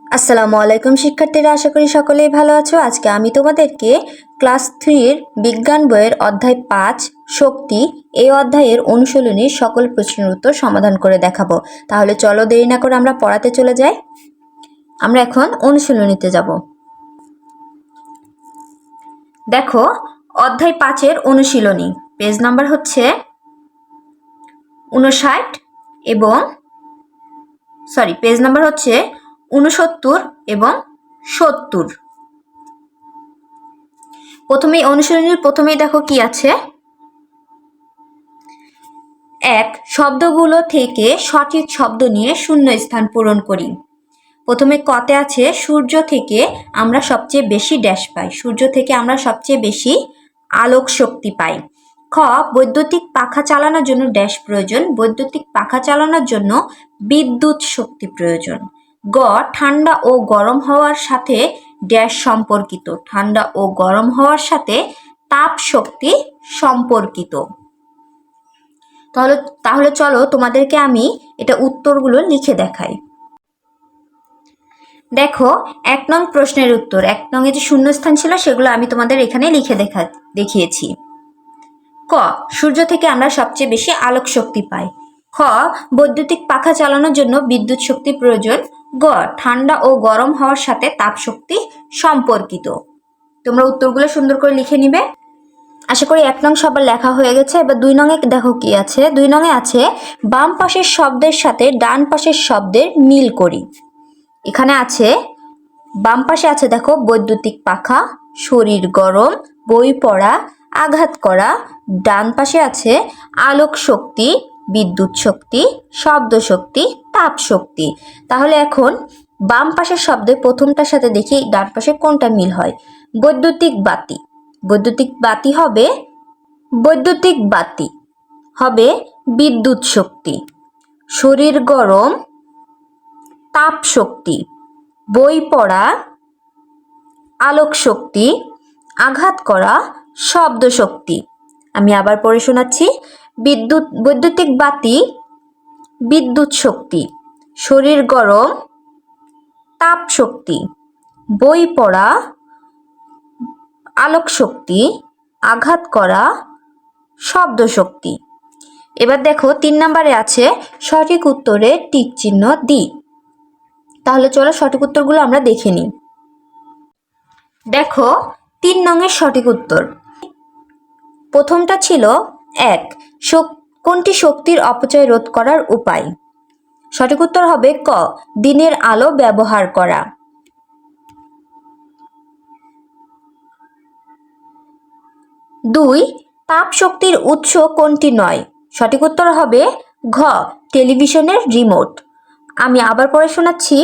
আসসালামু আলাইকুম শিক্ষার্থীরা, আশা করি সকলেই ভালো আছো। আজকে আমি তোমাদেরকে ক্লাস 3-র বিজ্ঞান বইয়ের অধ্যায় 5 শক্তি এই অধ্যায়ের অনুশীলনীর সকল প্রশ্নের উত্তর সমাধান করে দেখাবো। তাহলে চলো দেরি না করে আমরা পড়াতে চলে যাই। আমরা এখন অনুশীলনীতে যাব। দেখো, অধ্যায় 5-এর অনুশীলনী পেজ নাম্বার হচ্ছে 59 এবং পেজ নাম্বার হচ্ছে 69 এবং 70। প্রথমেই দেখো কি আছে। এক, শব্দগুলো থেকে সঠিক শব্দ নিয়ে শূন্য স্থান পূরণ করি। প্রথমে কতে আছে সূর্য থেকে আমরা সবচেয়ে বেশি ড্যাশ পাই, সূর্য থেকে আমরা সবচেয়ে বেশি আলোক শক্তি পাই। খ, বৈদ্যুতিক পাখা চালানোর জন্য ড্যাশ প্রয়োজন, বৈদ্যুতিক পাখা চালানোর জন্য বিদ্যুৎ শক্তি প্রয়োজন। গ, ঠান্ডা ও গরম হওয়ার সাথে ড্যাশ সম্পর্কিত, ঠান্ডা ও গরম হওয়ার সাথে তাপ শক্তি সম্পর্কিত। তাহলে চলো তোমাদেরকে আমি এটা উত্তরগুলো লিখে দেখাই। দেখো, 1 নং প্রশ্নের উত্তর, 1 নং যে শূন্যস্থান ছিল সেগুলো আমি তোমাদের এখানে লিখে দেখিয়েছি। ক, সূর্য থেকে আমরা সবচেয়ে বেশি আলোক শক্তি পাই। খ, বৈদ্যুতিক পাখা চালানোর জন্য বিদ্যুৎ শক্তি প্রয়োজন। গ, ঠান্ডা ও গরম হওয়ার সাথে তাপ শক্তি সম্পর্কিত। তোমরা উত্তরগুলো সুন্দর করে লিখে নিবে। আশা করি 1 নং সবার লেখা হয়ে গেছে। এবার 2 নং এ দেখো কি আছে। 2 নং এ আছে বাম পাশের শব্দের সাথে ডান পাশের শব্দের মিল করি। এখানে আছে বাম পাশে আছে দেখো বৈদ্যুতিক পাখা, শরীর গরম, বই পড়া, আঘাত করা। ডান পাশে আছে আলোক শক্তি, বিদ্যুৎ শক্তি, শব্দ শক্তি, তাপ শক্তি। তাহলে এখন বাম পাশের শব্দে প্রথমটার সাথে দেখি ডান পাশে কোনটা মিল হয়। বৈদ্যুতিক বাতি, বৈদ্যুতিক বাতি হবে বিদ্যুৎ শক্তি। শরীর গরম তাপ শক্তি, বই পড়া আলোক শক্তি, আঘাত করা শব্দ শক্তি। আমি আবার পড়ে শোনাচ্ছি। বৈদ্যুতিক বাতি বিদ্যুৎ শক্তি, শরীর গরম তাপ শক্তি, বই পড়া আলোক শক্তি, আঘাত করা শব্দ শক্তি। এবার দেখো 3 নম্বরে আছে সঠিক উত্তরে টিক চিহ্ন দি। তাহলে চলো সঠিক উত্তরগুলো আমরা দেখে নিই। দেখো 3 নংয়ের সঠিক উত্তর, প্রথমটা ছিল 1, কোনটি শক্তির অপচয় রোধ করার উপায়। সঠিক উত্তর হবে ক, দিনের আলো ব্যবহার করা। 2, তাপ শক্তির উৎস কোনটি নয়। সঠিক উত্তর হবে ঘ, টেলিভিশনের রিমোট। আমি আবার পড়ে শোনাচ্ছি।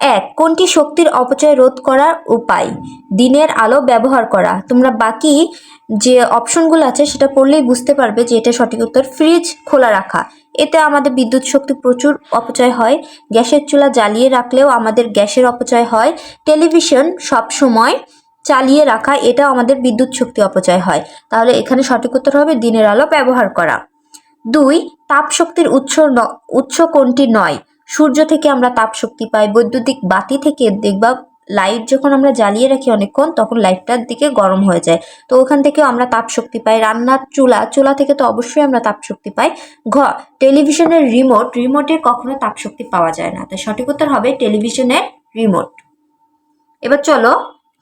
1, কোনটি শক্তির অপচয় রোধ করার উপায়। দিনের আলো ব্যবহার করা। তোমরা বাকি যে অপশনগুলো আছে সেটা পড়লেই বুঝতে পারবে যে এটা সঠিক উত্তর। ফ্রিজ খোলা রাখা, এতে আমাদের বিদ্যুৎ শক্তি প্রচুর অপচয় হয়। গ্যাসের চুলা জ্বালিয়ে রাখলেও আমাদের গ্যাসের অপচয় হয়। টেলিভিশন সব সময় চালিয়ে রাখা, এটাও আমাদের বিদ্যুৎ শক্তি অপচয় হয়। তাহলে এখানে সঠিক উত্তর হবে দিনের আলো ব্যবহার করা। 2, তাপ শক্তির উৎস কোনটি নয়। সূর্য থেকে আমরা তাপ শক্তি পাই। বৈদ্যুতিক বাতি থেকে দেখবা লাইট যখন আমরা জ্বালিয়ে রাখি অনেকক্ষণ তখন লাইটটার দিকে গরম হয়ে যায়, তো ওখান থেকেও আমরা তাপ শক্তি পাই। রান্নার চুলা থেকে তো অবশ্যই আমরা তাপ শক্তি পাই। ঘ, টেলিভিশনের রিমোটে কখনো তাপ শক্তি পাওয়া যায় না, তাই সঠিক উত্তর হবে টেলিভিশনের রিমোট। এবার চলো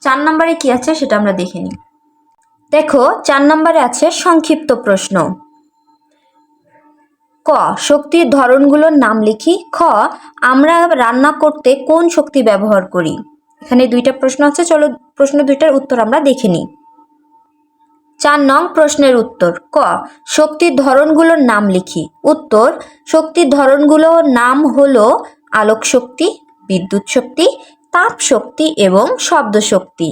4 নম্বরে কি আছে সেটা আমরা দেখে নিই। দেখো 4 নম্বরে আছে সংক্ষিপ্ত প্রশ্ন। ক, শক্তির ধরনগুলোর নাম লিখি। খ, আমরা রান্না করতে কোন শক্তি ব্যবহার করি। এখানে 2টা প্রশ্ন আছে, চলো প্রশ্ন 2টার উত্তর আমরা দেখে নিই। 4 নং প্রশ্নের উত্তর ক, শক্তির ধরনগুলোর নাম লিখি। উত্তর, শক্তির ধরনগুলোর নাম হলো আলোক শক্তি, বিদ্যুৎ শক্তি, তাপ শক্তি এবং শব্দ শক্তি।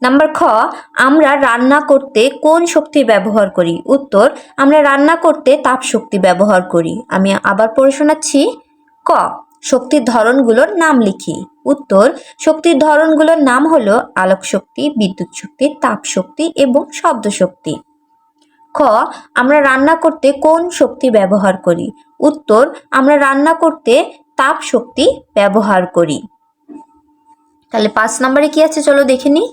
নাম্বার খ, আমরা রান্না করতে কোন শক্তি ব্যবহার করি। উত্তর, আমরা রান্না করতে তাপ শক্তি ব্যবহার করি। আমি আবার পড়ে শোনাচ্ছি। ক, শক্তির ধরনগুলোর নাম লিখি। উত্তর, শক্তির ধরনগুলোর নাম হলো আলোক শক্তি, বিদ্যুৎ শক্তি, তাপ শক্তি এবং শব্দ শক্তি। খ, আমরা রান্না করতে কোন শক্তি ব্যবহার করি। উত্তর, আমরা রান্না করতে তাপ শক্তি ব্যবহার করি? তাহলে 5 নম্বরে কি আছে চলো দেখে নিই।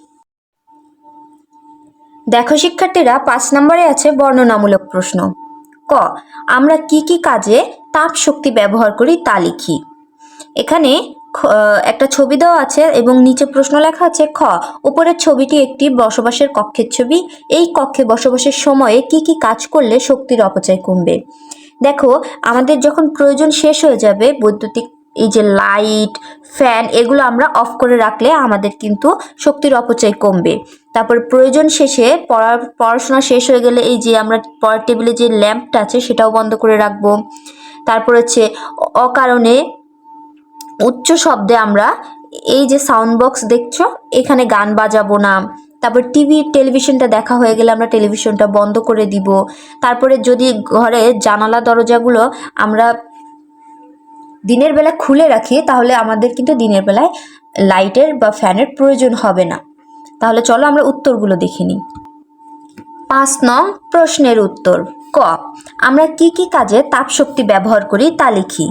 দেখো শিক্ষার্থীরা, 5 নম্বরে আছে বর্ণনামূলক প্রশ্ন। ক, আমরা কি কি কাজে তাপ শক্তি ব্যবহার করি তা লিখি। এখানে একটা ছবি দেওয়া আছে এবং নিচে প্রশ্ন লেখা আছে। খ, উপরের ছবিটি একটি বসবাসের কক্ষের ছবি। এই কক্ষে বসবাসের সময়ে কি কি কাজ করলে শক্তির অপচয় কমবে। দেখো, আমাদের যখন প্রয়োজন শেষ হয়ে যাবে, বৈদ্যুতিক এই যে লাইট, ফ্যান, এগুলো আমরা অফ করে রাখলে আমাদের কিন্তু শক্তির অপচয় কমবে। তারপর প্রয়োজন শেষে পড়াশোনা শেষ হয়ে গেলে এই যে আমরা পড়ার টেবিলে যে ল্যাম্পটা আছে সেটাও বন্ধ করে রাখবো। তারপর হচ্ছে অকারণে উচ্চ শব্দে আমরা এই যে সাউন্ড বক্স দেখছো, এখানে গান বাজাবো না। তারপর টেলিভিশনটা দেখা হয়ে গেলে আমরা টেলিভিশনটা বন্ধ করে দিব। তারপরে যদি ঘরে জানালা দরজাগুলো আমরা দিনের বেলা খুলে রাখি তাহলে আমাদের কিন্তু দিনের বেলায় লাইটের বা ফ্যানের প্রয়োজন হবে না। তাহলে চলো আমরা উত্তরগুলো দেখে নিই। 5 নং প্রশ্নের উত্তর। ক, আমরা কি কি কাজে তাপশক্তি ব্যবহার করি তা লিখি।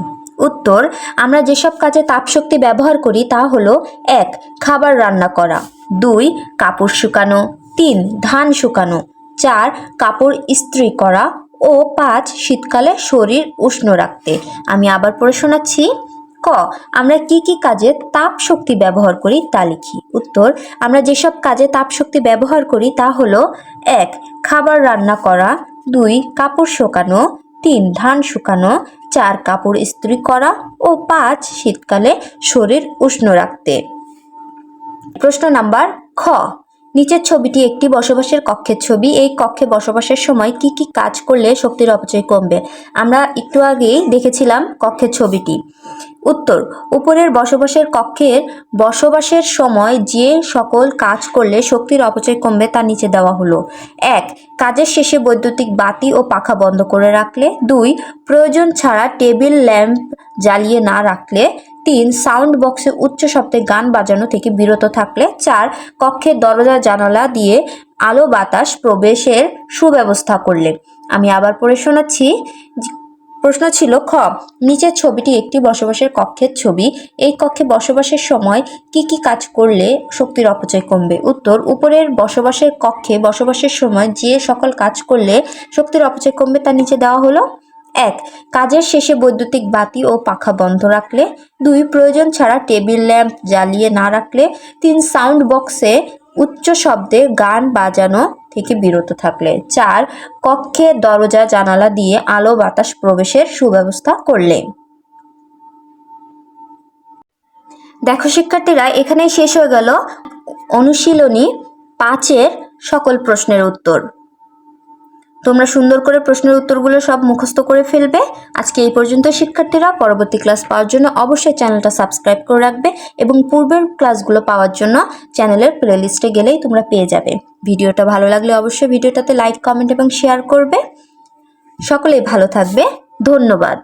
উত্তর, আমরা যেসব কাজে তাপশক্তি ব্যবহার করি তা হলো 1, খাবার রান্না করা, 2, কাপড় শুকানো, 3, ধান শুকানো, 4, কাপড় ইস্ত্রি করা ও 5, শীতকালে শরীর উষ্ণ রাখতে। আমি আবার পড়ে শোনাচ্ছি। ক, আমরা কি কি কাজে তাপ শক্তি ব্যবহার করি তা লিখি। উত্তর, আমরা যেসব কাজে তাপ শক্তি ব্যবহার করি তা হলো 1, খাবার রান্না করা, 2, কাপড় শুকানো, 3, ধান শুকানো, 4, কাপড় ইস্ত্রি করা ও 5, শীতকালে শরীর উষ্ণ রাখতে। প্রশ্ন নাম্বার খ, নিচের ছবিটি একটি বসবাসের কক্ষের ছবি। এই কক্ষে বসবাসের সময় কি কি কাজ করলে শক্তির অপচয় কমবে। আমরা একটু আগেই দেখেছিলাম কক্ষের ছবিটি। উত্তর, উপরের বসবাসের কক্ষের বসবাসের সময় যে সকল কাজ করলে শক্তির অপচয় কমবে তা নিচে দেওয়া হলো। 1, কাজের শেষে বৈদ্যুতিক বাতি ও পাখা বন্ধ করে রাখলে। 2, প্রয়োজন ছাড়া টেবিল ল্যাম্প জ্বালিয়ে না রাখলে। 3, সাউন্ড বক্সে উচ্চ শব্দে গান বাজানো থেকে বিরত থাকলে। 4, কক্ষের দরজা জানালা দিয়ে আলো বাতাস প্রবেশের সুব্যবস্থা করলে। আমি আবার পড়ে শোনাচ্ছি। প্রশ্ন ছিল খ, নিচের ছবিটি একটি বসবাসের কক্ষের ছবি। এই কক্ষে বসবাসের সময় কি কি কাজ করলে শক্তির অপচয় কমবে। উত্তর, উপরের বসবাসের কক্ষে বসবাসের সময় যে সকল কাজ করলে শক্তির অপচয় কমবে তা নিচে দেওয়া হলো। 1, কাজের শেষে বৈদ্যুতিক বাতি ও পাখা বন্ধ রাখলে। 2, প্রয়োজন ছাড়া টেবিল ল্যাম্প জ্বালিয়ে না রাখলে। 3, সাউন্ড বক্সে উচ্চ শব্দে গান বাজানো থেকে বিরত থাকলে। 4, কক্ষের দরজা জানালা দিয়ে আলো বাতাস প্রবেশের সুব্যবস্থা করলে। দেখো শিক্ষার্থীরা, এখানেই শেষ হয়ে গেল অনুশীলনী 5-এর সকল প্রশ্নের উত্তর। তোমরা সুন্দর করে প্রশ্নের উত্তরগুলো সব মুখস্থ করে ফেলবে। আজকে এই পর্যন্ত শিক্ষার্থীরা। পরবর্তী ক্লাস পাওয়ার জন্য অবশ্যই চ্যানেলটা সাবস্ক্রাইব করে রাখবে এবং পূর্বের ক্লাসগুলো পাওয়ার জন্য চ্যানেলের প্লেলিস্টে গেলেই তোমরা পেয়ে যাবে। ভিডিওটা ভালো লাগলে অবশ্যই ভিডিওটাতে লাইক, কমেন্ট এবং শেয়ার করবে। সকলেই ভালো থাকবে। ধন্যবাদ।